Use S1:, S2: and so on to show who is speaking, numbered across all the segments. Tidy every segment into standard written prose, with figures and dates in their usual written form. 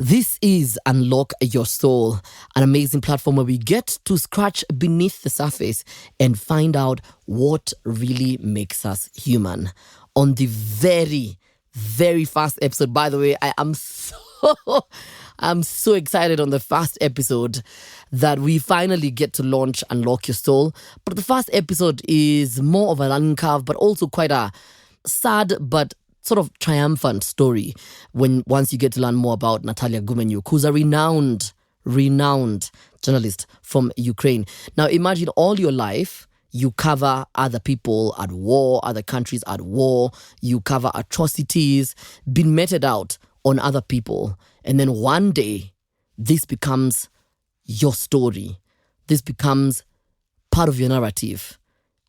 S1: This is Unlock Your Soul, an amazing platform where we get to scratch beneath the surface and find out what really makes us human. On the very, very first episode, by the way, I'm so excited on the first episode that we finally get to launch Unlock Your Soul. But the first episode is more of a learning curve, but also quite a sad but sort of triumphant story once you get to learn more about Nataliya Gumenyuk, who's a renowned journalist from Ukraine. Now imagine all your life you cover other people at war, other countries at war, you cover atrocities, been meted out on other people, and then one day this becomes your story. This becomes part of your narrative.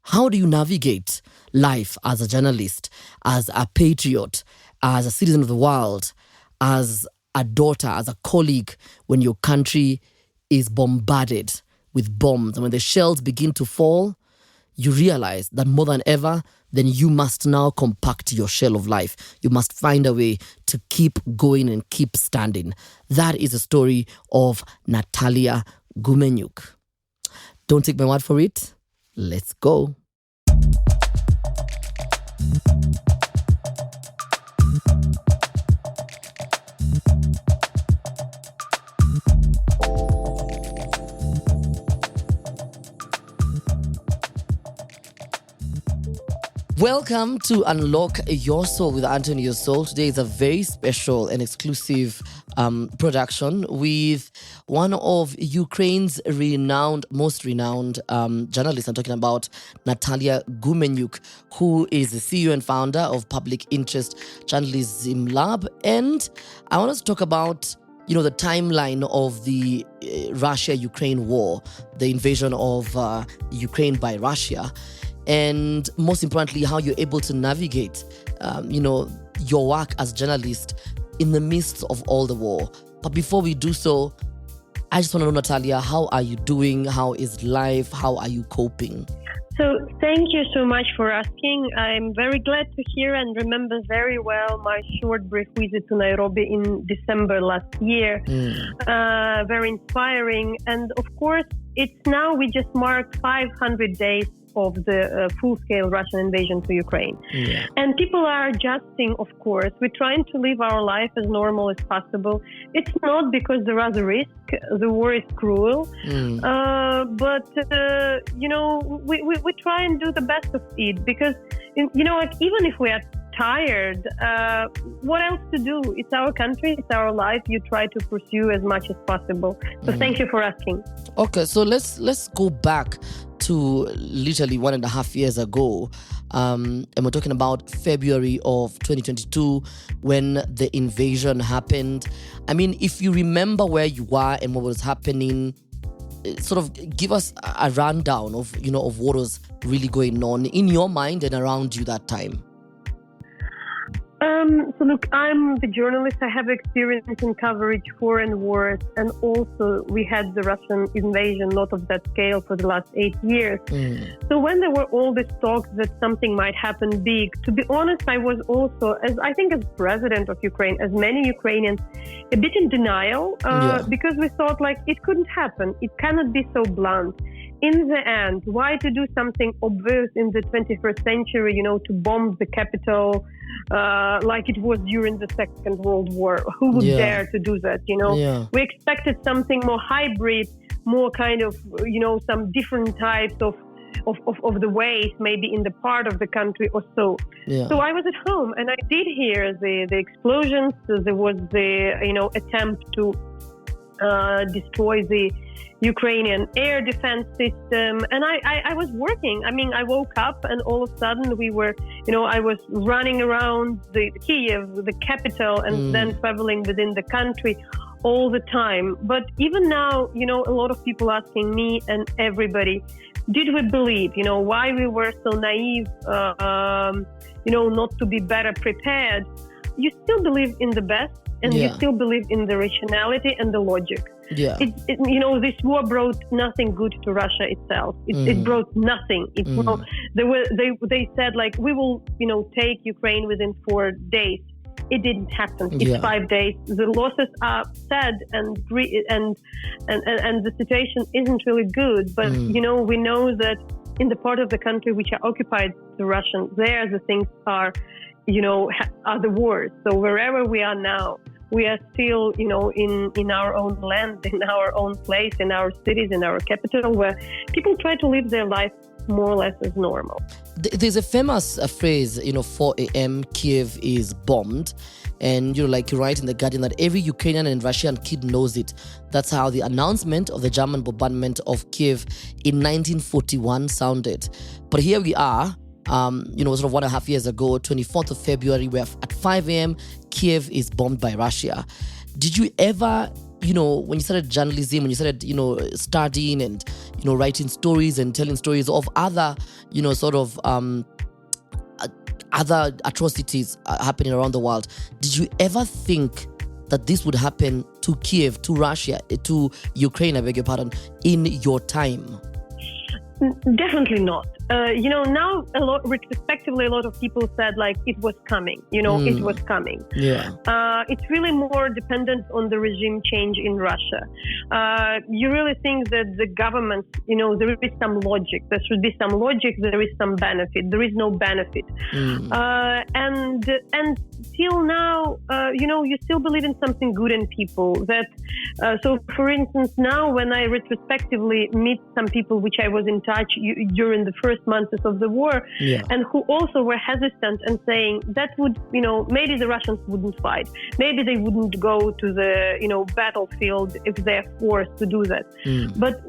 S1: How do you navigate life as a journalist, as a patriot, as a citizen of the world, as a daughter, as a colleague, when your country is bombarded with bombs? And when the shells begin to fall, you realize that more than ever, then you must now compact your shell of life. You must find a way to keep going and keep standing. That is the story of Nataliya Gumenyuk. Don't take my word for it. Let's go. Welcome to Unlock Your Soul with Anto Neosoul. Today is a very special and exclusive production with one of Ukraine's most renowned journalists. I'm talking about Nataliya Gumenyuk, who is the CEO and founder of Public Interest Journalism Lab. And I want us to talk about the timeline of the Russia-Ukraine war, the invasion of Ukraine by Russia. And most importantly, how you're able to navigate, your work as a journalist in the midst of all the war. But before we do so, I just want to know, Nataliya, how are you doing? How is life? How are you coping?
S2: So thank you so much for asking. I'm very glad to hear and remember very well my short brief visit to Nairobi in December last year. Very inspiring. And of course, we just marked 500 days of the full-scale Russian invasion to Ukraine. Yeah. And people are adjusting, of course. We're trying to live our life as normal as possible. It's not because there is a risk. The war is cruel. But we try and do the best of it because, even if we are tired, what else to do? It's our country, it's our life. You try to pursue as much as possible. So thank you for asking.
S1: Okay, so let's go back to literally 1.5 years ago. And we're talking about February of 2022 when the invasion happened. I mean, if you remember where you were and what was happening, sort of give us a rundown of what was really going on in your mind and around you that time.
S2: So look, I'm the journalist. I have experience in coverage foreign wars, and also we had the Russian invasion, not of that scale, for the last 8 years. So when there were all these talks that something might happen big, to be honest, I was also, as president of Ukraine, as many Ukrainians, a bit in denial because we thought it couldn't happen. It cannot be so blunt. In the end, why to do something obvious in the 21st century, to bomb the capital like it was during the Second World War? Who would dare to do that, We expected something more hybrid, more kind of, some different types of the ways, maybe in the part of the country or so. So I was at home and I did hear the explosions. There was the, attempt to destroy the Ukrainian air defense system. And I was working. I mean, I woke up and all of a sudden we were, I was running around the Kiev, the capital, and then traveling within the country all the time. But even now, a lot of people asking me and everybody, did we believe, why we were so naive, not to be better prepared? You still believe in the best and you still believe in the rationality and the logic. This war brought nothing good to Russia itself. It brought nothing. They said we will, take Ukraine within 4 days. it didn't happen. It's 5 days. The losses are sad, and the situation isn't really good. But we know that in the part of the country which are occupied the Russians, there the things are, are the worst. So wherever we are now, we are still, in our own land, in our own place, in our cities, in our capital, where people try to live their life more or less as normal.
S1: There's a famous phrase, 4 a.m. Kiev is bombed. And, like you write in The Guardian, that every Ukrainian and Russian kid knows it. That's how the announcement of the German bombardment of Kiev in 1941 sounded. But here we are, sort of 1.5 years ago, 24th of February, where at 5 a.m., Kiev is bombed by Russia. Did you ever, when you started journalism, when you started, studying and, writing stories and telling stories of other, other atrocities happening around the world, did you ever think that this would happen to Kiev, to Russia, to Ukraine, I beg your pardon, in your time?
S2: Definitely not. Now retrospectively, a lot of people said it was coming. It was coming.
S1: Yeah.
S2: It's really more dependent on the regime change in Russia. You really think that the government, there is some logic. There should be some logic. There is some benefit. There is no benefit. And till now, you still believe in something good in people. So, for instance, now when I retrospectively meet some people which I was in touch during the first months of the war, and who also were hesitant and saying that would, maybe the Russians wouldn't fight. Maybe they wouldn't go to the, battlefield if they're forced to do that. But,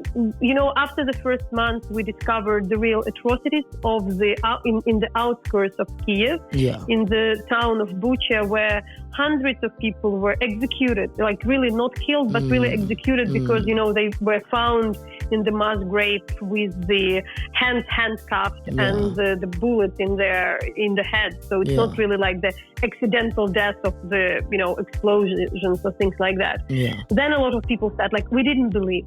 S2: after the first month, we discovered the real atrocities of in the outskirts of Kiev, in the town of Bucha, where hundreds of people were executed, really not killed, but really executed because, they were found in the mass grave with the hands handcuffed and the bullets in the head. So it's not really like the accidental death of the, explosions or things like that. Then a lot of people said, we didn't believe.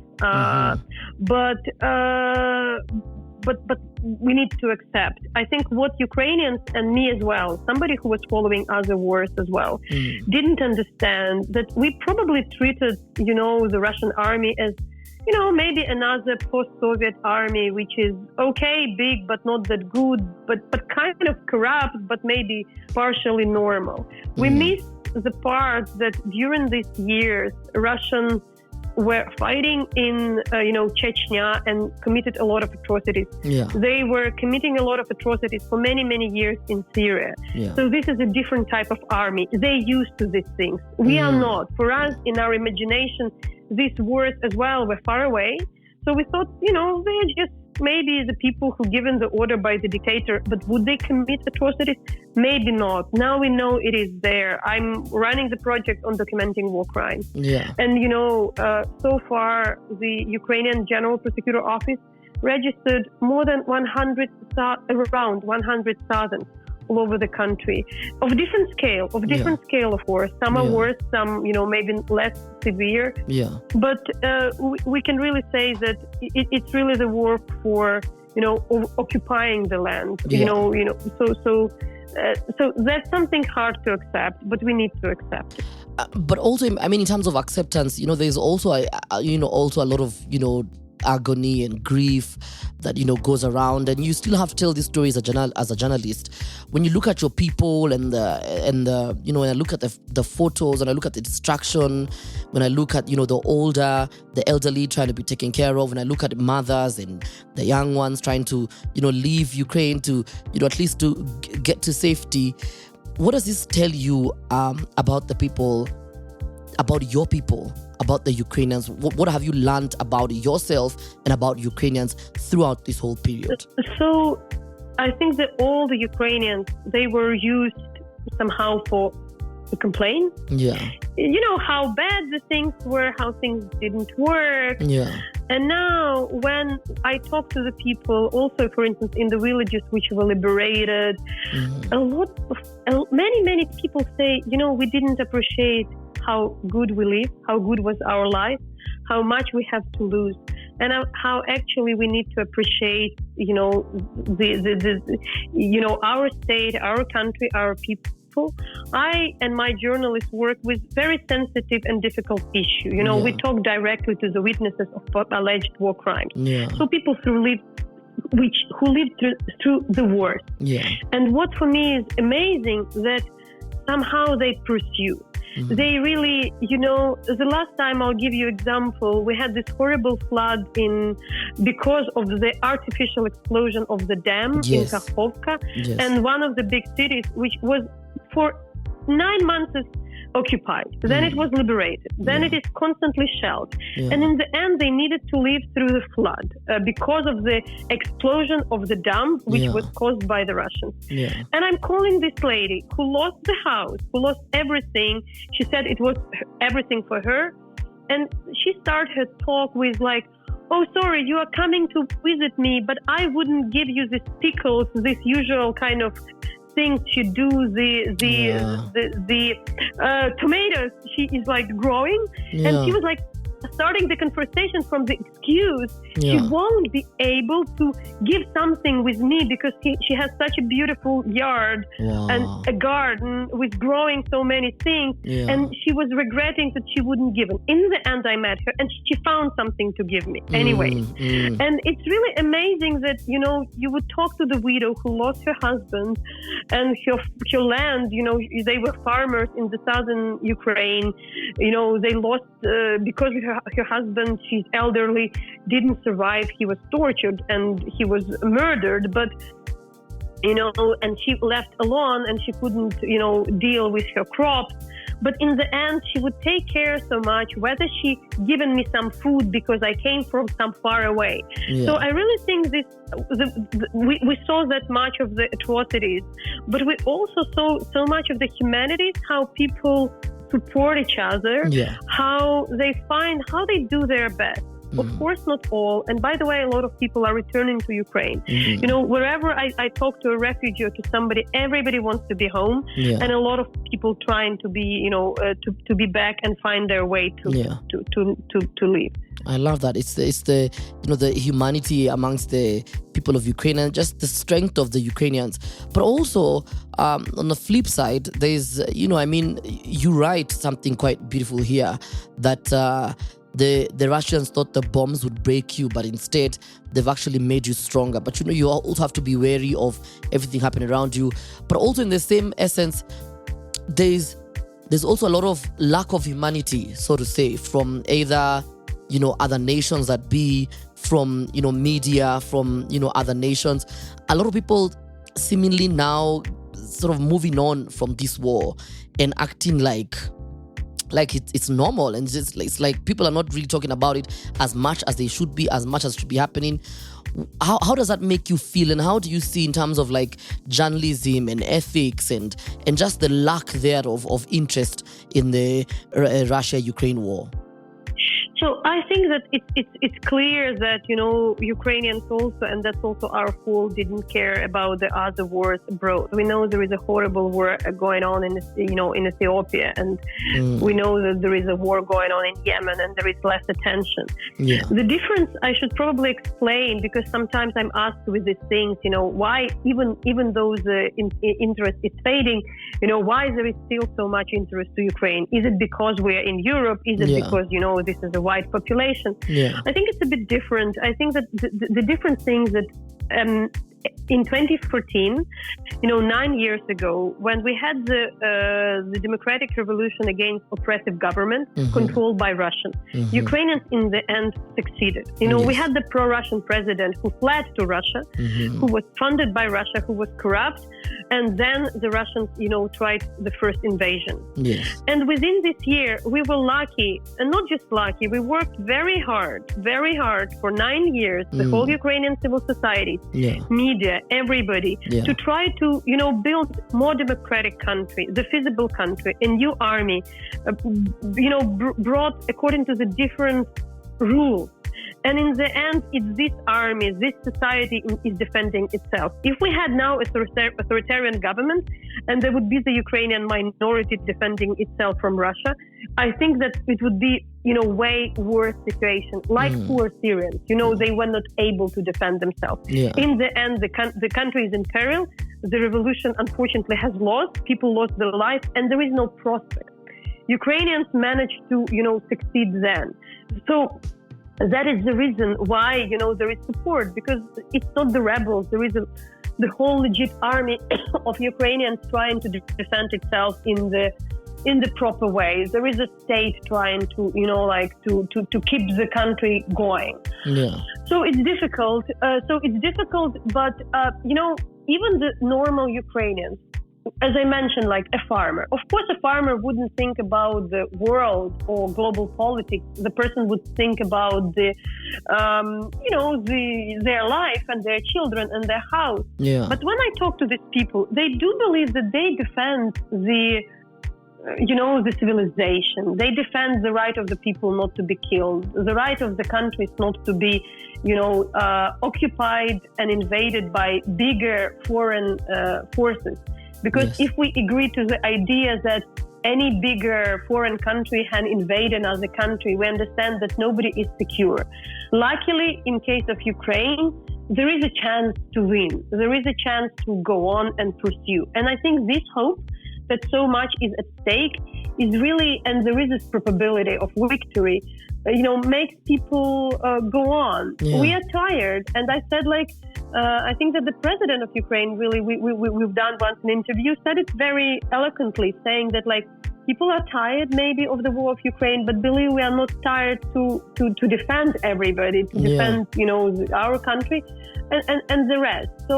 S2: But we need to accept. I think what Ukrainians and me as well, somebody who was following other wars as well, didn't understand that we probably treated, the Russian army as, maybe another post-Soviet army, which is okay, big, but not that good, but kind of corrupt, but maybe partially normal. We missed the part that during these years, Russians were fighting in, Chechnya and committed a lot of atrocities. They were committing a lot of atrocities for many, many years in Syria. So this is a different type of army. They're used to these things. We are not. For us, in our imagination, these wars as well were far away. So we thought, they're just maybe the people who given the order by the dictator, but would they commit atrocities? Maybe not. Now we know it is there. I'm running the project on documenting war crimes. And, so far, the Ukrainian General Prosecutor Office registered more than around 100,000 all over the country of different scale, of course. Some are worse, some, maybe less severe. But we can really say that it's really the war for, occupying the land. So that's something hard to accept, but we need to accept it.
S1: But also, in terms of acceptance, there's also also a lot of agony and grief that goes around, and you still have to tell these stories as a journalist. When you look at your people and the when I look at the photos, and I look at the destruction, when I look at the elderly trying to be taken care of, when I look at mothers and the young ones trying to leave Ukraine to at least to get to safety, what does this tell you about the people, about your people, about the Ukrainians? What have you learned about yourself and about Ukrainians throughout this whole period?
S2: So I think that all the Ukrainians, they were used somehow to complain. How bad the things were, how things didn't work. And now when I talk to the people, also, for instance, in the villages which were liberated, many people say, we didn't appreciate how good we live, how good was our life, how much we have to lose, and how actually we need to appreciate, our state, our country, our people. I and my journalists work with very sensitive and difficult issue. We talk directly to the witnesses of alleged war crimes. So people who lived through the wars. And what for me is amazing that somehow they pursue. They really, the last time, I'll give you example, we had this horrible flood because of the artificial explosion of the dam in Kakhovka, and one of the big cities, which was for 9 months occupied. Then it was liberated. Then it is constantly shelled. And in the end, they needed to live through the flood because of the explosion of the dam, which was caused by the Russians. And I'm calling this lady who lost the house, who lost everything. She said it was everything for her. And she started her talk with like, "Oh, sorry, you are coming to visit me, but I wouldn't give you these pickles, this usual kind of things she do, the tomatoes she is like growing." And she was like starting the conversation from the excuse she won't be able to give something with me because she has such a beautiful yard and a garden with growing so many things, and she was regretting that she wouldn't give it. In the end, I met her and she found something to give me anyway. And it's really amazing that you would talk to the widow who lost her husband and her land. They were farmers in the southern Ukraine. They lost because her husband, she's elderly, didn't survive. He was tortured and he was murdered, but and she left alone and she couldn't deal with her crops. But in the end, she would take care so much, whether she given me some food because I came from some far away. So I really think we saw that much of the atrocities, but we also saw so much of the humanities, how people support each other, how they do their best. Of course, not all. And by the way, a lot of people are returning to Ukraine. Wherever I talk to a refugee or to somebody, everybody wants to be home, and a lot of people trying to be, to be back and find their way to live.
S1: I love that. It's the the humanity amongst the people of Ukraine and just the strength of the Ukrainians. But also on the flip side, there's you write something quite beautiful here that the Russians thought the bombs would break you, but instead they've actually made you stronger. But you also have to be wary of everything happening around you. But also in the same essence, there's also a lot of lack of humanity, so to say, from either other nations, that be from media, from other nations. A lot of people seemingly now sort of moving on from this war and acting like it's normal, and it's like people are not really talking about it as much as they should be, as much as should be happening. How does that make you feel, and how do you see in terms of like journalism and ethics and just the lack there of interest in the Russia-Ukraine war?
S2: So I think that it's clear that Ukrainians also, and that's also our fault, didn't care about the other wars abroad. We know there is a horrible war going on in Ethiopia, and we know that there is a war going on in Yemen, and there is less attention. The difference I should probably explain, because sometimes I'm asked with these things, why even though the interest is fading, why there is still so much interest to Ukraine? Is it because we're in Europe? Is it because this is a wide population? I think it's a bit different. I think that the different things that in 2014, 9 years ago, when we had the democratic revolution against oppressive government controlled by Russians, Ukrainians in the end succeeded. We had the pro-Russian president who fled to Russia, who was funded by Russia, who was corrupt, and then the Russians, tried the first invasion. And within this year, we were lucky, and not just lucky, we worked very hard for 9 years, the whole Ukrainian civil society, media, everybody, to try to, build more democratic country, the feasible country, a new army, brought according to the different rules. And in the end, it's this army, this society is defending itself. If we had now a authoritarian government and there would be the Ukrainian minority defending itself from Russia, I think that it would be, way worse situation, like poor Syrians. They were not able to defend themselves. In the end, the country is in peril. the revolution unfortunately has lost. People lost their life, and there is no prospect. Ukrainians managed to, succeed then. So that is the reason why, there is support, because it's not the rebels. There is the whole legit army of Ukrainians trying to defend itself in the proper way. There is a state trying to, to keep the country going.
S1: Yeah.
S2: So it's difficult. But, even the normal Ukrainians, as I mentioned, like a farmer. Of course, a farmer wouldn't think about the world or global politics. The person would think about their life and their children and their house.
S1: Yeah.
S2: But when I talk to these people, they do believe that they defend the civilization. They defend the right of the people not to be killed, the right of the countries not to be, occupied and invaded by bigger foreign forces. Because if we agree to the idea that any bigger foreign country can invade another country, we understand that nobody is secure. Luckily, in case of Ukraine, there is a chance to win. There is a chance to go on and pursue. And I think this hope that so much is at stake is really, and there is this probability of victory, makes people go on.
S1: Yeah.
S2: We are tired. And I said, I think that the president of Ukraine, really, we've done once an interview, said it very eloquently, saying that people are tired maybe of the war of Ukraine, but believe we are not tired to defend everybody, to defend, our country and the rest. So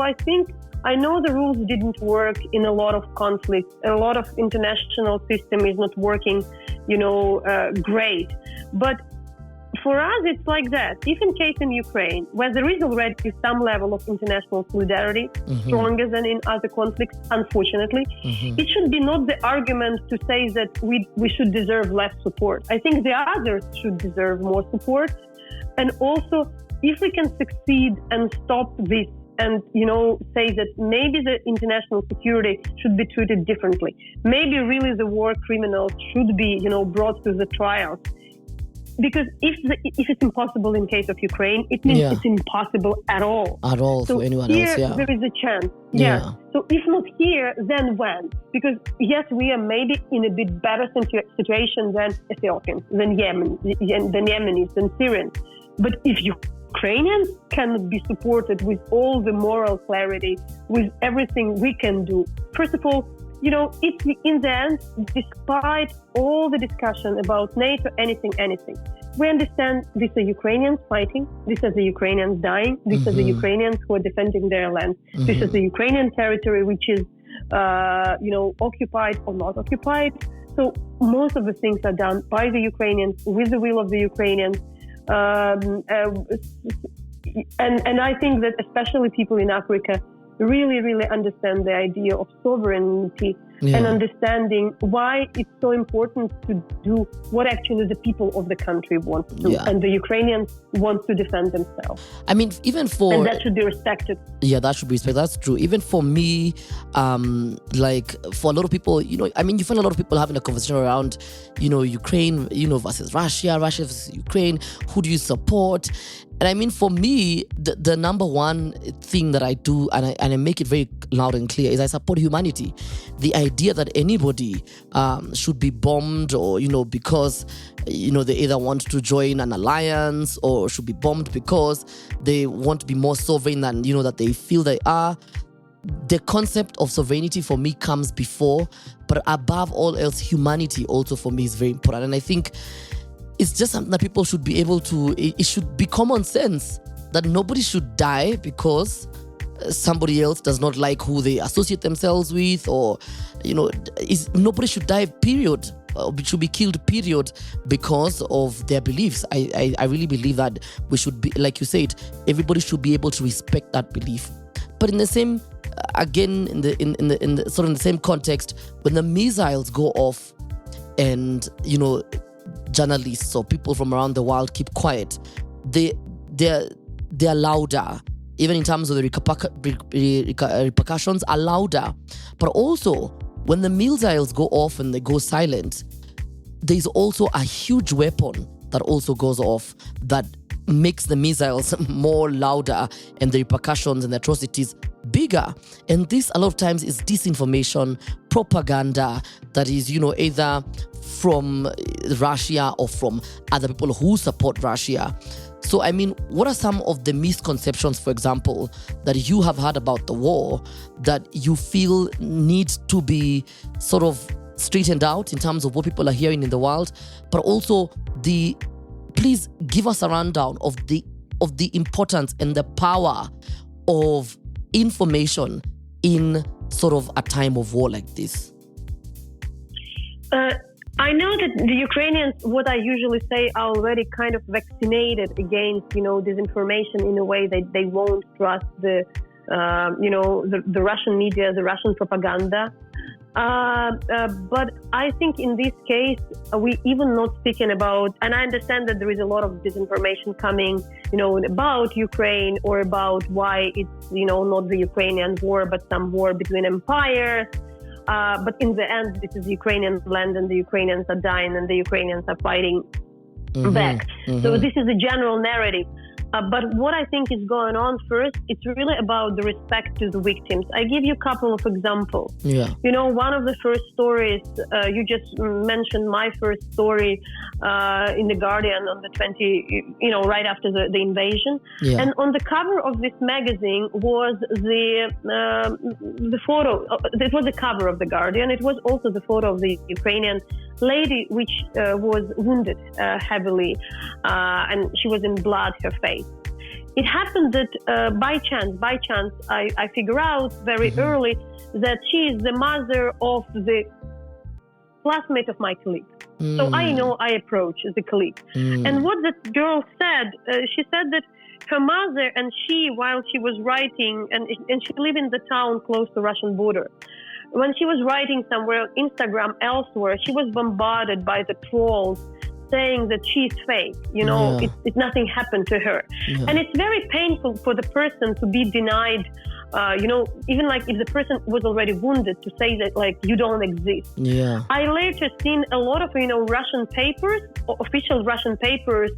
S2: I know the rules didn't work in a lot of conflicts. A lot of international system is not working, great. But for us, it's like that. If in case in Ukraine, where there is already some level of international solidarity, stronger than in other conflicts, unfortunately, it should be not the argument to say that we should deserve less support. I think the others should deserve more support. And also, if we can succeed and stop this and, say that maybe the international security should be treated differently. Maybe really the war criminals should be, brought to the trials. Because if it's impossible in case of Ukraine, it means it's impossible at all.
S1: At all
S2: so
S1: for anyone
S2: here,
S1: else, yeah.
S2: There is a chance.
S1: Yeah.
S2: So if not here, then when? Because yes, we are maybe in a bit better situation than Ethiopians, than Yemenis, than Syrians. But if Ukrainians cannot be supported with all the moral clarity, with everything we can do, first of all, it's in the end, despite all the discussion about NATO, anything, we understand these are Ukrainians fighting, these are the Ukrainians dying, these are the Ukrainians who are defending their land, this is the Ukrainian territory which is, occupied or not occupied. So most of the things are done by the Ukrainians, with the will of the Ukrainians. And I think that especially people in Africa really, really understand the idea of sovereignty and understanding why it's so important to do what actually the people of the country want to do. Yeah. And the Ukrainians want to defend themselves.
S1: I mean, even for...
S2: And that should be respected.
S1: Yeah, that should be respected. That's true. Even for me, for a lot of people, you find a lot of people having a conversation around, Ukraine, versus Russia versus Ukraine. Who do you support? And for me, the number one thing that I do, and I make it very loud and clear, is I support humanity. The idea that anybody should be bombed or, because, they either want to join an alliance or should be bombed because they want to be more sovereign than, that they feel they are. The concept of sovereignty for me comes before, but above all else, humanity also for me is very important. And I think it's just something that people should be able to, it should be common sense that nobody should die because somebody else does not like who they associate themselves with, or, nobody should die, period, or should be killed, period, because of their beliefs. I really believe that we should be, like you said, everybody should be able to respect that belief. But in the same, again, in the same context, when the missiles go off and, journalists or people from around the world keep quiet, they're louder, even in terms of the repercussions are louder. But also, when the missiles go off and they go silent, there's also a huge weapon that also goes off that makes the missiles more louder and the repercussions and the atrocities bigger. And this a lot of times is disinformation, propaganda that is, either from Russia or from other people who support Russia. So, I mean, what are some of the misconceptions, for example, that you have heard about the war that you feel needs to be sort of straightened out in terms of what people are hearing in the world, but also please give us a rundown of the importance and the power of information in sort of a time of war like this?
S2: I know that the Ukrainians, what I usually say, are already kind of vaccinated against, disinformation in a way that they won't trust the Russian media, the Russian propaganda. But I think in this case, we even not speaking about, and I understand that there is a lot of disinformation coming, about Ukraine or about why it's, not the Ukrainian war, but some war between empires. But in the end, this is Ukrainian land and the Ukrainians are dying and the Ukrainians are fighting back. So this is a general narrative. But what I think is going on first, it's really about the respect to the victims. I give you a couple of examples.
S1: Yeah.
S2: One of the first stories, you just mentioned my first story in The Guardian on the right after the invasion.
S1: Yeah.
S2: And on the cover of this magazine was the photo. It was the cover of The Guardian. It was also the photo of the Ukrainian lady, which was wounded heavily, and she was in blood, her face. It happened that by chance, I figure out very early that she is the mother of the classmate of my colleague. So I know I approach the colleague. And what that girl said, she said that her mother and she, while she was writing, and she lived in the town close to Russian border, when she was writing somewhere on Instagram, elsewhere, she was bombarded by the trolls saying that she's fake, nothing happened to her. Yeah. And it's very painful for the person to be denied, even like if the person was already wounded, to say that like you don't exist.
S1: Yeah.
S2: I later seen a lot of, Russian papers, official Russian papers,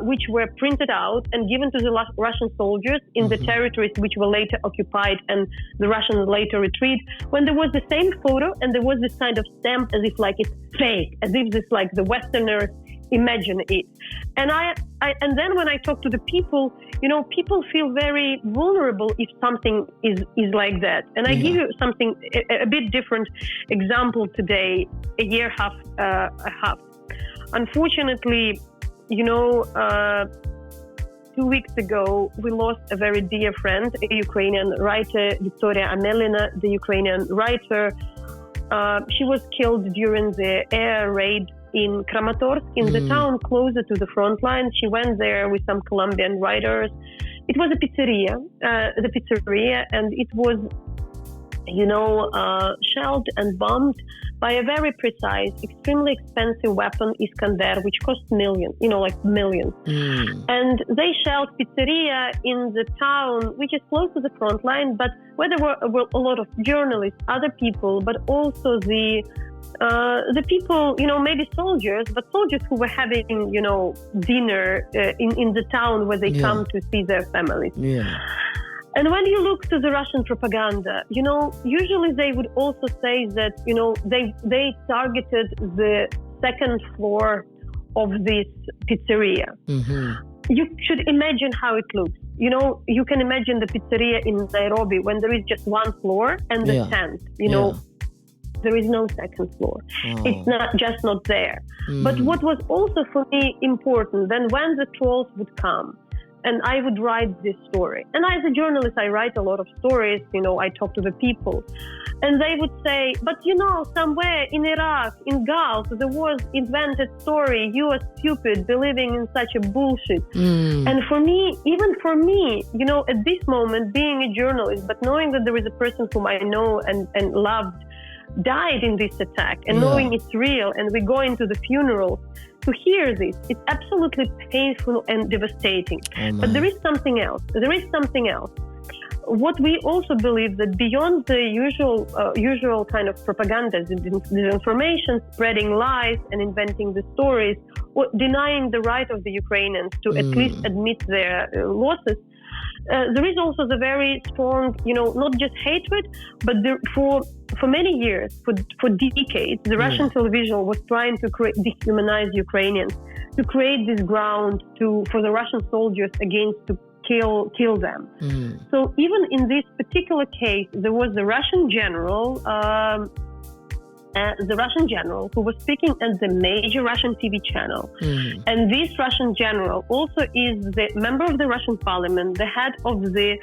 S2: which were printed out and given to the Russian soldiers in the territories which were later occupied and the Russians later retreat, when there was the same photo and there was this kind of stamp as if like it's fake, as if this like the Westerners imagine it. And and then when I talk to the people, people feel very vulnerable if something is like that. And I give you something, a bit different example today, a year a half. Unfortunately, 2 weeks ago, we lost a very dear friend, a Ukrainian writer, Victoria Amelina, the Ukrainian writer. She was killed during the air raid in Kramatorsk, in the town closer to the front line. She went there with some Colombian writers. It was a pizzeria, and it was, shelled and bombed by a very precise, extremely expensive weapon, Iskander, which cost millions. And they shelled pizzeria in the town, which is close to the front line, but where there were a lot of journalists, other people, but also the people, maybe soldiers, but soldiers who were having, dinner in the town where they come to see their families.
S1: Yeah.
S2: And when you look to the Russian propaganda, usually they would also say that, they targeted the second floor of this pizzeria. You should imagine how it looks. You can imagine the pizzeria in Nairobi when there is just one floor and the tent, there is no second floor. It's not there. But what was also for me important, then when the trolls would come, and I would write this story. And as a journalist, I write a lot of stories, I talk to the people. And they would say, but somewhere in Iraq, in Gulf, there was invented story. You are stupid, believing in such a bullshit. And for me, at this moment, being a journalist, but knowing that there is a person whom I know and loved, died in this attack, and knowing it's real, and we go into the funeral, to hear this, it's absolutely painful and devastating. But there is something else. What we also believe that beyond the usual kind of propaganda, disinformation, spreading lies and inventing the stories, or denying the right of the Ukrainians to at least admit their losses, there is also the very strong, not just hatred, but for many years, for decades, the Russian television was trying to dehumanize Ukrainians, to create this ground for the Russian soldiers against to kill them. So even in this particular case, there was the Russian general who was speaking at the major Russian TV channel. And this Russian general also is the member of the Russian parliament, the head of the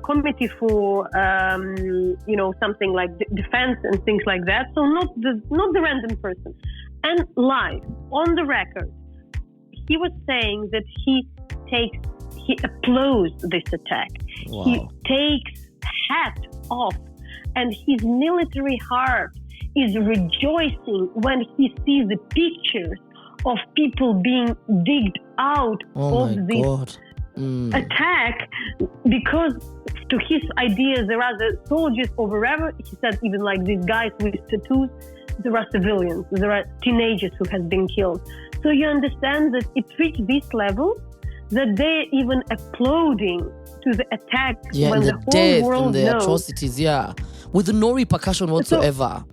S2: committee for something like defense and things like that. So not the random person. And live on the record, he was saying that he applauds this attack.
S1: Wow.
S2: He takes hat off, and his military heart is rejoicing when he sees the pictures of people being digged out of this attack, because to his ideas there are the soldiers or wherever. He said even like these guys with tattoos, there are civilians, there are teenagers who has been killed. So you understand that it reached this level that they're even applauding to the attack when the whole
S1: death
S2: world
S1: and the
S2: knows.
S1: atrocities, with no repercussion whatsoever.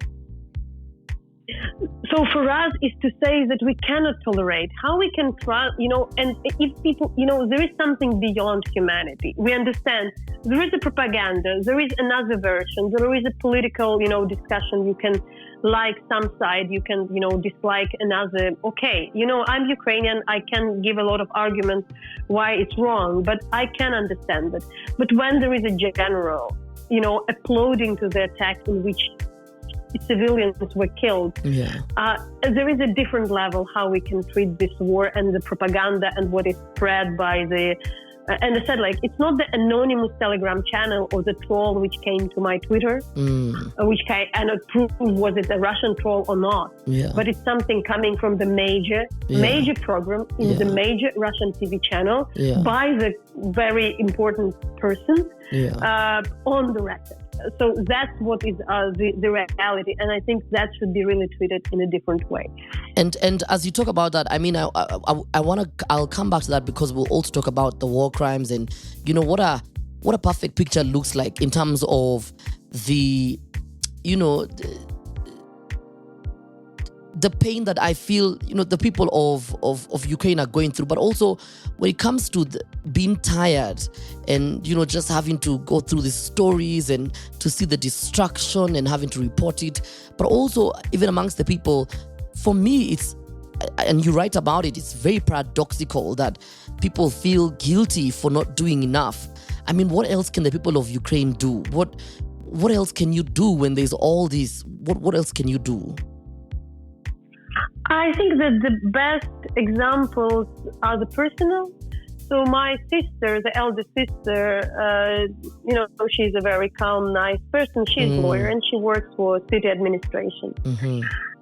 S2: So for us is to say that we cannot tolerate, how we can try, and if people, there is something beyond humanity. We understand there is a propaganda, there is another version, there is a political, discussion. You can like some side, you can, dislike another. Okay, I'm Ukrainian, I can give a lot of arguments why it's wrong, but I can understand it. But when there is a general, applauding to the attack in which civilians were killed, there is a different level how we can treat this war and the propaganda and what is spread by the and I said, like, it's not the anonymous Telegram channel or the troll which came to my Twitter, which I cannot prove was it a Russian troll or not, but it's something coming from the major program in the major Russian TV channel by the very important person on the record. So that's what is the reality, and I think that should be really treated in a different way.
S1: And as you talk about that, I mean, I'll come back to that, because we'll also talk about the war crimes and what a perfect picture looks like in terms of the pain that I feel the people of Ukraine are going through, but also when it comes to being tired and just having to go through these stories and to see the destruction and having to report it, but also even amongst the people, for me it's, and you write about it, it's very paradoxical that people feel guilty for not doing enough. I mean, what else can the people of Ukraine do? What else can you do when there's all this? What else can you do?
S2: I think that the best examples are the personal. So my sister, the elder sister, she's a very calm, nice person. She's a lawyer and she works for city administration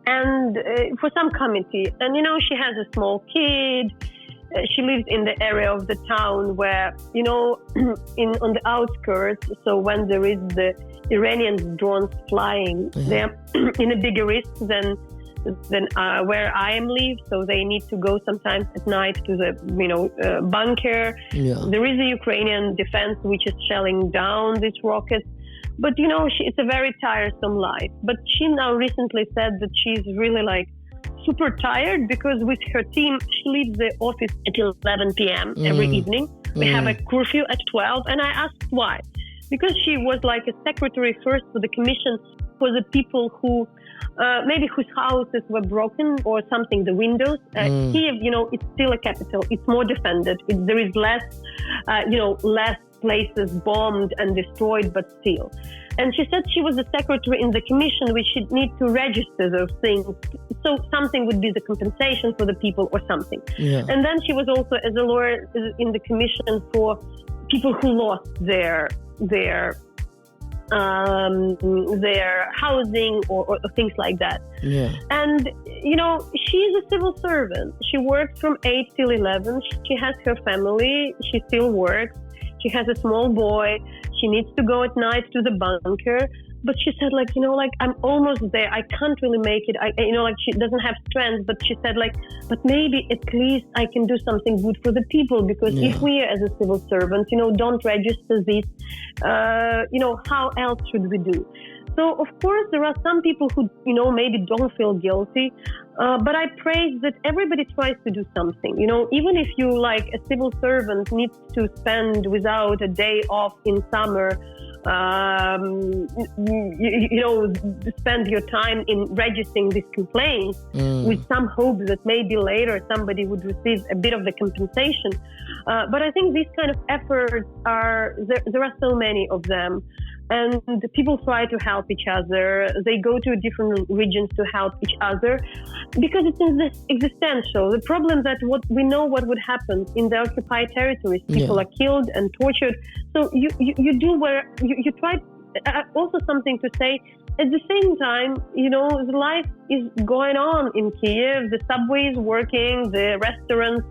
S2: and for some committee. And, she has a small kid. She lives in the area of the town where, on the outskirts. So when there is the Iranian drones flying, they're in a bigger risk than where I am live, so they need to go sometimes at night to the bunker. There is a Ukrainian defense which is shelling down these rockets, but it's a very tiresome life. But she now recently said that she's really like super tired because with her team she leaves the office at 11 p.m. every evening. We have a curfew at 12, and I asked why. Because she was like a secretary first for the commission for the people who maybe whose houses were broken or something, the windows. Kiev, it's still a capital. It's more defended. There is less places bombed and destroyed, but still. And she said she was a secretary in the commission, which should need to register those things. So something would be the compensation for the people or something. And then she was also as a lawyer in the commission for people who lost their housing or things like that. And she's a civil servant. She works from 8 till 11. She has her family. She still works. She has a small boy. She needs to go at night to the bunker. but she said, like, like, I'm almost there. I can't really make it. Like, she doesn't have strength, but she said, like, but maybe at least I can do something good for the people, because if we as a civil servant, don't register this, how else should we do? So, of course, there are some people who, maybe don't feel guilty, but I praise that everybody tries to do something. Even if you, like a civil servant, needs to spend without a day off in summer, spend your time in registering these complaints with some hope that maybe later somebody would receive a bit of the compensation. But I think these kind of efforts there are so many of them. And people try to help each other. They go to different regions to help each other because it's existential. The problem that what would happen in the occupied territories. People are killed and tortured. So you do where you try. Also something to say. At the same time, the life is going on in Kiev. The subway is working. The restaurants,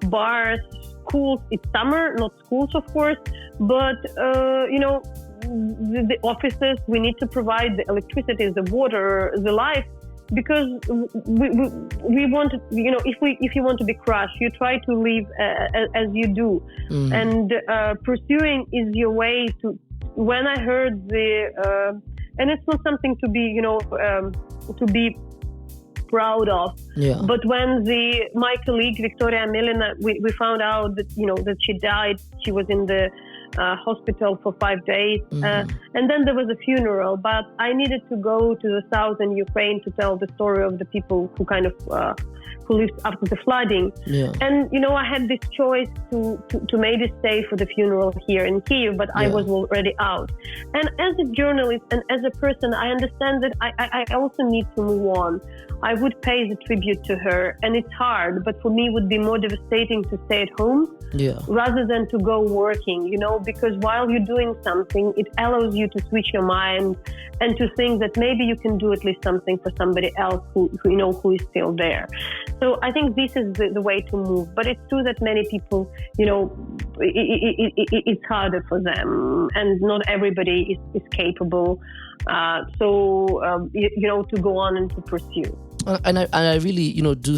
S2: bars, schools. It's summer, not schools, of course, but the offices, we need to provide the electricity, the water, the life, because we want to, if you want to be crushed, you try to live as you do. And pursuing is your way to. When I heard and it's not something to be to be proud of, but when my colleague Victoria Melina, we found out that that she died. She was in the hospital for 5 days, and then there was a funeral, but I needed to go to the southern Ukraine to tell the story of the people who kind of who lived after the flooding. And I had this choice to maybe stay for the funeral here in Kyiv, but I was already out. And as a journalist and as a person, I understand that I also need to move on. I would pay the tribute to her, and it's hard, but for me it would be more devastating to stay at home rather than to go working, because while you're doing something, it allows you to switch your mind and to think that maybe you can do at least something for somebody else who is still there. So I think this is the way to move. But it's true that many people, it's harder for them, and not everybody is capable. To go on and to pursue.
S1: And I really, do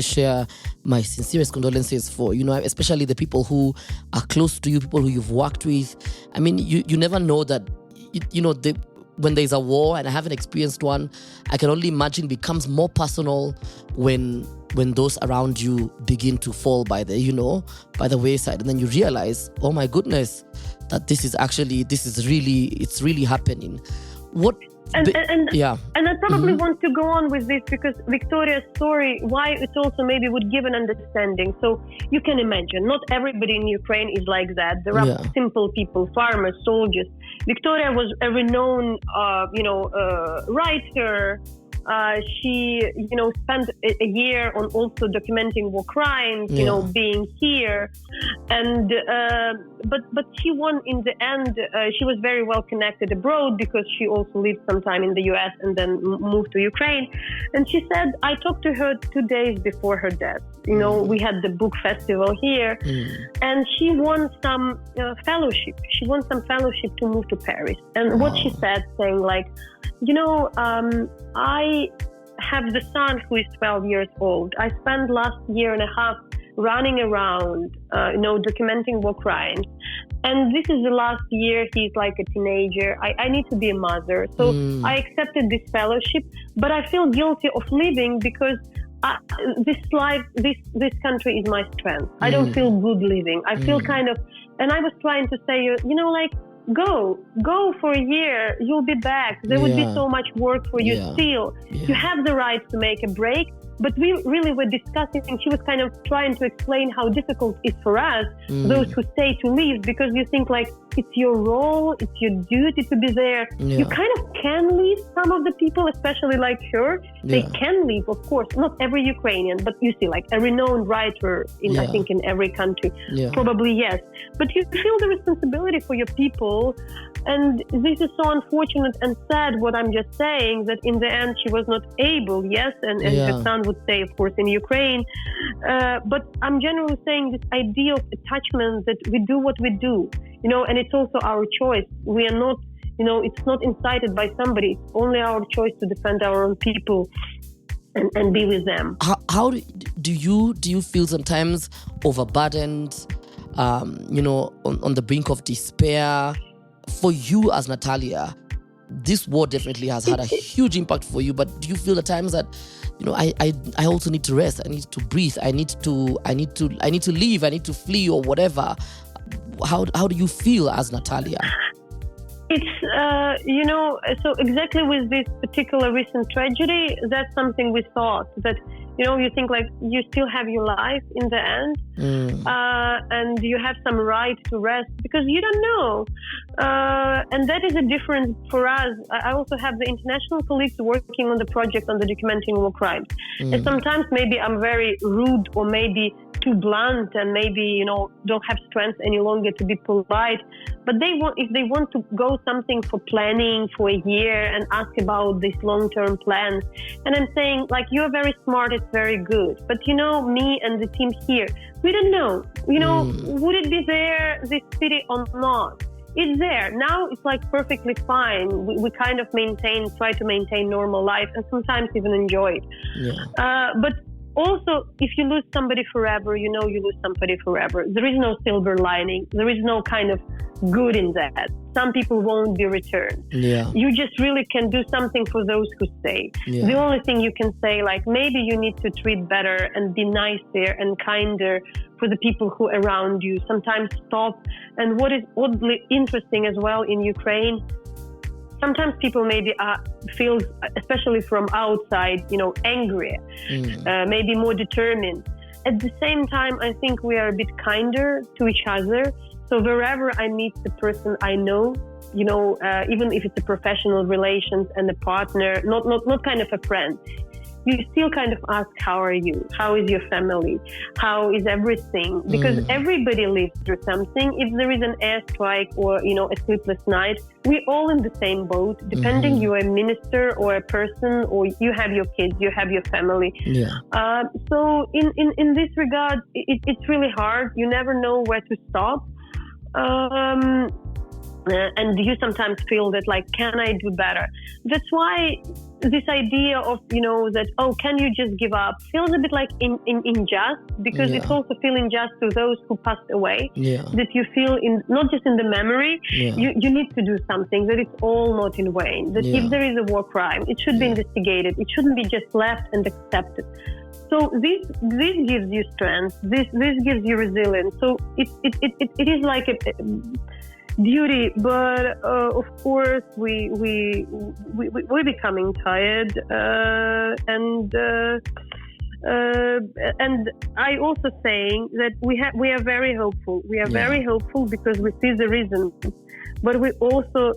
S1: share my sincerest condolences for, especially the people who are close to you, people who you've worked with. I mean, you never know that, when there's a war, and I haven't experienced one, I can only imagine it becomes more personal when those around you begin to fall by the wayside. And then you realize, oh my goodness, that it's really happening. And I probably want to go on with this because Victoria's story, why it also maybe would give an understanding. So you can imagine, not everybody in Ukraine is like that. There are simple people, farmers, soldiers. Victoria was a renowned, writer. She, spent a year on also documenting war crimes, being here. And, but she won in the end. She was very well connected abroad because she also lived some time in the US and then moved to Ukraine. And she said, I talked to her 2 days before her death. We had the book festival here and she won some fellowship. She won some fellowship to move to Paris. And what she said, saying like, I have the son who is 12 years old. I spent last year and a half running around, documenting war crimes. And this is the last year he's like a teenager. I need to be a mother. So I accepted this fellowship, but I feel guilty of leaving because this country is my strength. I don't feel good living. I feel kind of, and I was trying to say, go for a year. You'll be back. There would be so much work for you still. You have the right to make a break. But we really were discussing, and she was kind of trying to explain how difficult it is for us, those who stay, to leave, because you think like it's your role, it's your duty to be there. You kind of can leave. Some of the people, especially like her, they can leave, of course. Not every Ukrainian, but you see like a renowned writer I think in every country, probably yes. But you feel the responsibility for your people. And this is so unfortunate and sad, what I'm just saying, that in the end she was not able, and her son would stay, of course, in Ukraine. But I'm generally saying this idea of attachment, that we do what we do, and it's also our choice. We are not,
S2: It's not incited by somebody. It's only our choice to defend our own people and be with them.
S1: How do you feel sometimes overburdened, on the brink of despair? For you as Nataliya, this war definitely has had a huge impact for you, but do you feel at times that, I also need to rest, I need to breathe, I need to leave, I need to flee or whatever? How do you feel as Nataliya?
S2: It's, so exactly with this particular recent tragedy, that's something we thought that, you think like you still have your life in the end, and you have some right to rest because you don't know. And that is a difference for us. I also have the international colleagues working on the project on the documenting war crimes. And sometimes maybe I'm very rude or maybe too blunt and maybe, don't have strength any longer to be polite. But if they want to go something for planning for a year and ask about these long-term plans. And I'm saying, like, you're very smart, it's very good. But, me and the team here, we don't know. Would it be there, this city or not? It's there. Now it's like perfectly fine. We kind of try to maintain normal life and sometimes even enjoy it.
S1: Yeah.
S2: But also, if you lose somebody forever, you lose somebody forever. There is no silver lining. There is no kind of good in that. Some people won't be returned.
S1: Yeah.
S2: You just really can do something for those who stay.
S1: Yeah.
S2: The only thing you can say, like, maybe you need to treat better and be nicer and kinder for the people who are around you. Sometimes stop. And what is oddly interesting as well in Ukraine, sometimes people maybe feel, especially from outside, angrier, maybe more determined. At the same time, I think we are a bit kinder to each other. So wherever I meet the person I know, even if it's a professional relations and a partner, not kind of a friend, you still kind of ask, how are you? How is your family? How is everything? Because everybody lives through something. If there is an airstrike or, a sleepless night, we're all in the same boat, depending you're a minister or a person, or you have your kids, you have your family.
S1: Yeah.
S2: So in this regard, it's really hard. You never know where to stop. And you sometimes feel that, like, can I do better? That's why this idea of, that, can you just give up, feels a bit like unjust, because it's also feeling just to those who passed away.
S1: Yeah.
S2: That you feel not just in the memory, you need to do something, that it's all not in vain. That if there is a war crime, it should be investigated. It shouldn't be just left and accepted. So this gives you strength. This gives you resilience. So it is like a duty, but of course we're becoming tired, and I also saying that we are very hopeful. We are very hopeful because we see the reasons, but we also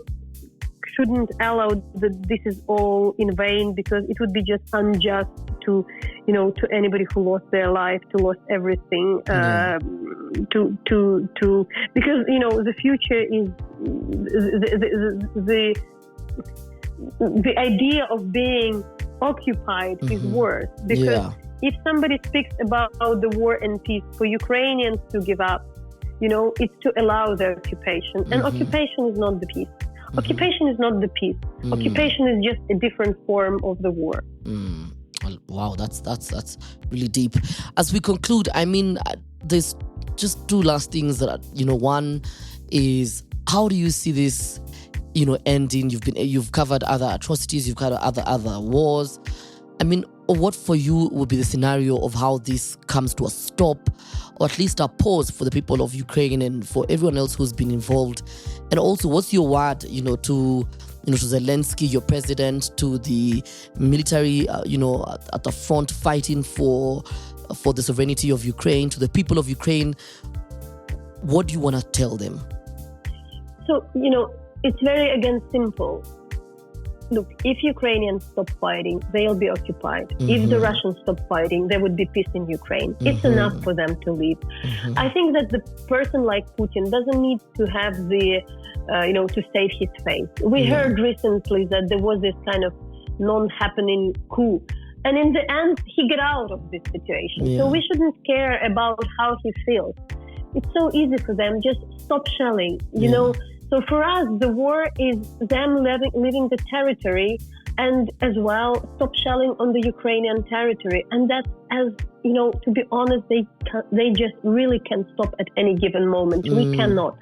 S2: shouldn't allow that this is all in vain, because it would be just unjust to anybody who lost their life, to lost everything, because the future is the idea of being occupied is worse, because if somebody speaks about the war and peace, for Ukrainians to give up, it's to allow the occupation, and occupation is not the peace. Occupation is not the peace. Occupation is just a different form of the war.
S1: Wow, that's really deep. As we conclude, there's just two last things that one is, how do you see this, ending? You've covered other atrocities, you've covered other wars. What for you would be the scenario of how this comes to a stop, or at least a pause for the people of Ukraine and for everyone else who's been involved? And also, what's your word, to Zelensky, your president, to the military, at the front fighting for the sovereignty of Ukraine, to the people of Ukraine? What do you want to tell them?
S2: So, it's very, simple. Look, if Ukrainians stop fighting, they'll be occupied. If the Russians stop fighting, there would be peace in Ukraine. It's enough for them to leave. I think that the person like Putin doesn't need to have the, to save his face. We heard recently that there was this kind of non-happening coup. And in the end, he got out of this situation.
S1: Yeah.
S2: So we shouldn't care about how he feels. It's so easy for them. Just stop shelling, So So for us, the war is them leaving the territory, and as well stop shelling on the Ukrainian territory. And that's, as you know, to be honest, they just really can stop at any given moment. We cannot.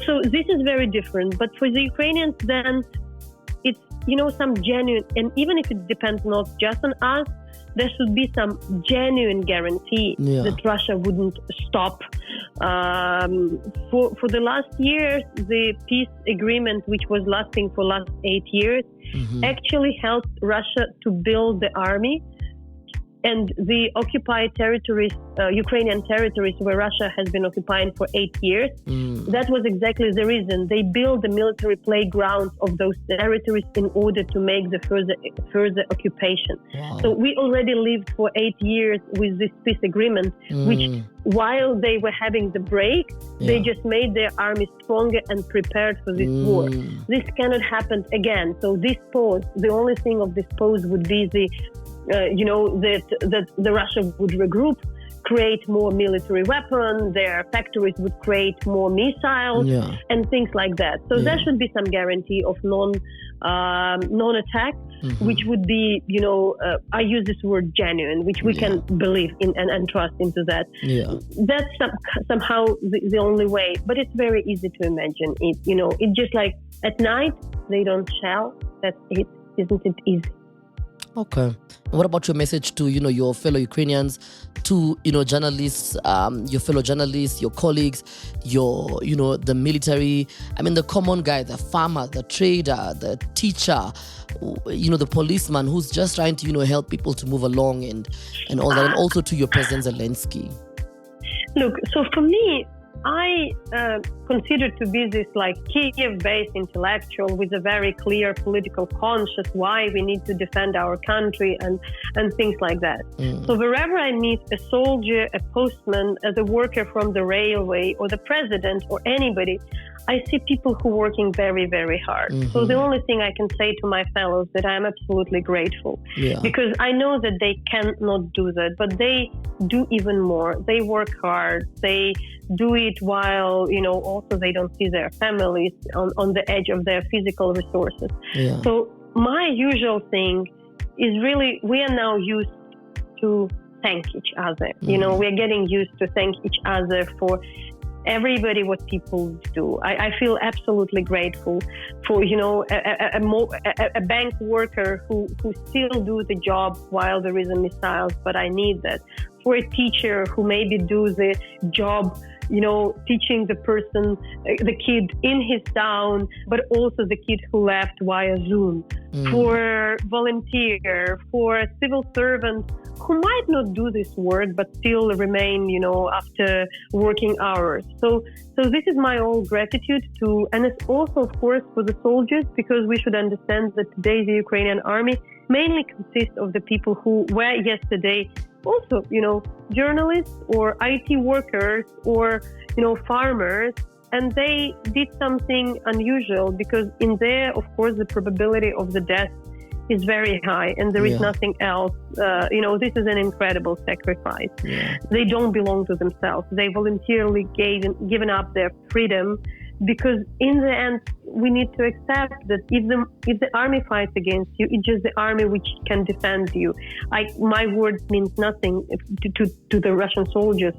S2: So this is very different. But for the Ukrainians, then it's, you know, some genuine, and even if it depends not just on us, there should be some genuine guarantee that Russia wouldn't stop. For the last years, the peace agreement, which was lasting for last 8 years, actually helped Russia to build the army. And the occupied territories, Ukrainian territories where Russia has been occupying for 8 years, that was exactly the reason. They built the military playgrounds of those territories in order to make the further occupation. Wow. So we already lived for 8 years with this peace agreement, which while they were having the break, they just made their army stronger and prepared for this war. This cannot happen again. So this pause, the only thing of this pause would be that the Russia would regroup, create more military weapons, their factories would create more missiles and things like that. So there should be some guarantee of non-attack, which would be, I use this word genuine, which we can believe in and trust into that. That's somehow the only way, but it's very easy to imagine it. It's just like at night, they don't shell. That's it. Isn't it easy?
S1: Okay. What about your message to, your fellow Ukrainians, to, journalists, your fellow journalists, your colleagues, the military, the common guy, the farmer, the trader, the teacher, the policeman who's just trying to, help people to move along and all that, and also to your President Zelensky?
S2: Look, so for me, I consider to be this Kiev-based intellectual with a very clear political conscience why we need to defend our country and things like that. So wherever I meet a soldier, a postman, as a worker from the railway or the president or anybody, I see people who are working very, very hard. So the only thing I can say to my fellows that I'm absolutely grateful because I know that they cannot do that, but they do even more. They work hard. They do it while, also they don't see their families on the edge of their physical resources. So my usual thing is really, we are now used to thank each other. We're getting used to thank each other for everybody what people do. I feel absolutely grateful for, a bank worker who still do the job while there is a missiles, but I need that. For a teacher who maybe do the job, teaching the person, the kid in his town, but also the kid who left via Zoom. For volunteer, for a civil servant who might not do this work, but still remain, after working hours. So this is my all gratitude to, and it's also, of course, for the soldiers, because we should understand that today the Ukrainian army mainly consists of the people who were yesterday also, journalists or IT workers or, farmers, and they did something unusual because in there, of course, the probability of the death is very high and there is nothing else. This is an incredible sacrifice. They don't belong to themselves. They voluntarily given up their freedom because in the end, we need to accept that if the army fights against you, it's just the army which can defend you. My word means nothing to the Russian soldiers.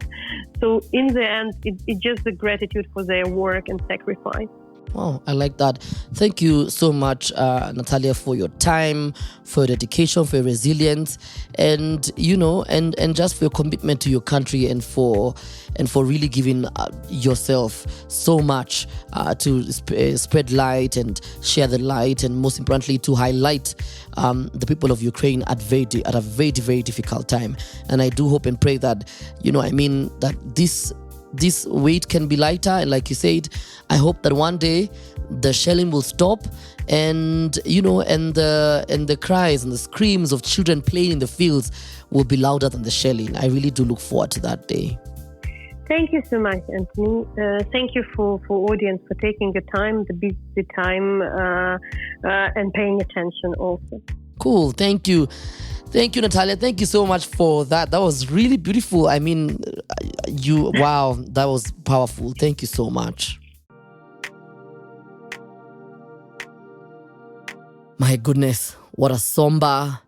S2: So in the end, it's just the gratitude for their work and sacrifice.
S1: Oh, I like that. Thank you so much, Nataliya, for your time, for your dedication, for your resilience, and and just for your commitment to your country and for really giving yourself so much to spread light and share the light, and most importantly to highlight the people of Ukraine at a very, very difficult time. And I do hope and pray that that this weight can be lighter. And like you said, I hope that one day the shelling will stop and the cries and the screams of children playing in the fields will be louder than the shelling. I really do look forward to that day.
S2: Thank you so much, Anthony. Thank you for audience for taking the time, the busy time, and paying attention also.
S1: Cool. Thank you. Thank you, Nataliya. Thank you so much for that. That was really beautiful. Wow, that was powerful. Thank you so much. My goodness, what a somber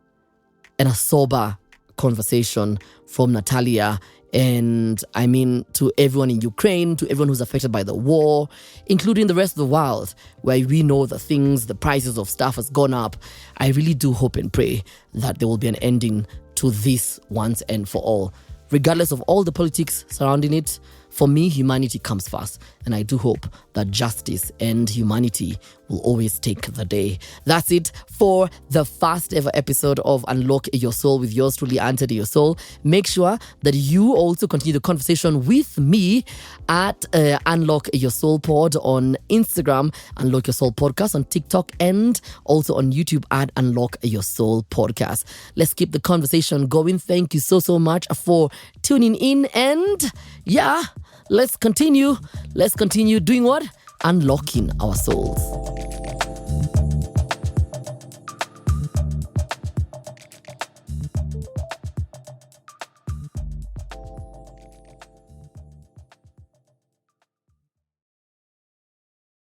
S1: and a sober conversation from Nataliya. And I mean, to everyone in Ukraine, to everyone who's affected by the war, including the rest of the world, where we know the prices of stuff has gone up. I really do hope and pray that there will be an ending to this once and for all. Regardless of all the politics surrounding it, for me, humanity comes first. And I do hope that justice and humanity will always take the day. That's it for the first ever episode of Unlock Your Soul with yours truly, Anto Neosoul. Make sure that you also continue the conversation with me at Unlock Your Soul Pod on Instagram, Unlock Your Soul Podcast on TikTok, and also on YouTube at Unlock Your Soul Podcast. Let's keep the conversation going. Thank you so much for tuning in. And yeah, let's continue. Let's continue doing what? Unlocking our souls.